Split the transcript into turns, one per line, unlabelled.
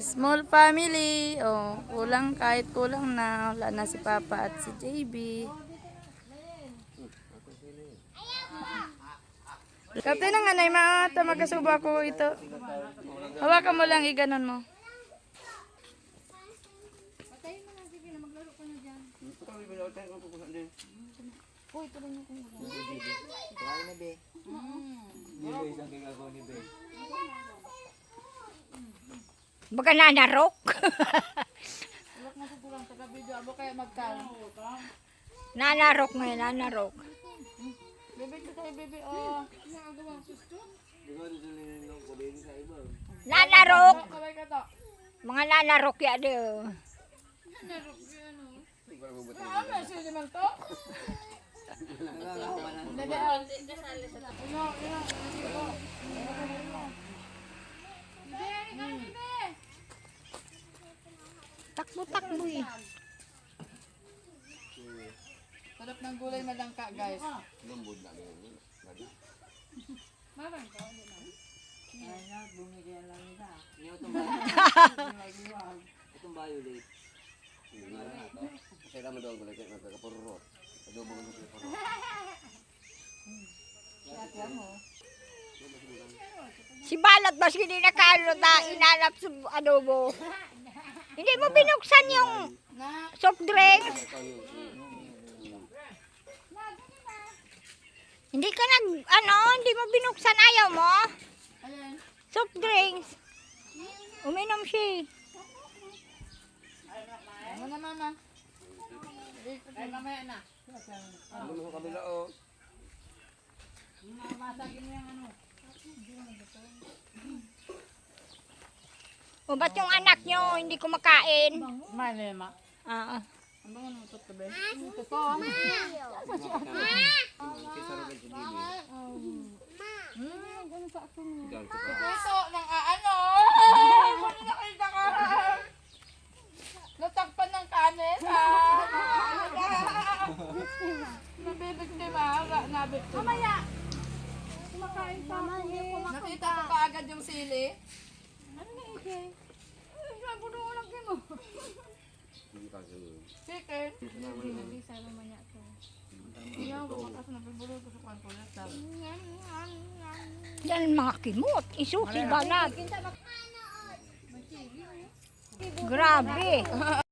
Small family. Oh, kulang kahit kulang na. Wala na si Papa at si JB. Kapte na nga na mga magkasuba ko ito. Hawakan mo lang, iganon mo. Uy, ito rin yung kung
Baga nanarok. Nanarok ngayon, nanarok.
Bebe, ito tayo, bebe. Oh.
Nanarok.
Kaway ka to.
Mga nanarok ya do.
Ano, sino man to? Bebe, oh.
Takbo-takbo eh.
Sarap ng gulay malangka, guys.
Itong violet. Kasi naman daw ang gulay kayo nagkakapururot. Adobo ng nagkakapururot.
Si Balat ba hindi nakano na inanap sa adobo? Hindi mo binuksan yung soft drinks? Hindi ka hindi mo binuksan, ayaw mo? Soft drinks. Uminom siya.
Ano na, mama? Ay, mamaya na.
Ano mo sa kabila o?
O ba't yung anak nyo hindi kumakain?
Mali, ma.
Ah,
Ang bango naman ito, tabi. Ito ko.
Kisa rin si Bibi.
Ganun sa akin.
Diyan ka pa.
Puso ng ano? Kung nakita ka. Natakpan ng kanin. Nabibigtima. Nabibigtima. Mamaya. Kumakain pa ako. Nakita ko kaagad yung sili. Ano na ike? Ay, sabi ko lang kayo mo.
Hindi ka siguro.
Chicken. Hindi sa mamaya ko. Iyaw ko makas na pibulo ko sa kwantulat.
yan mga kimot. Isusi Balat. Grabe.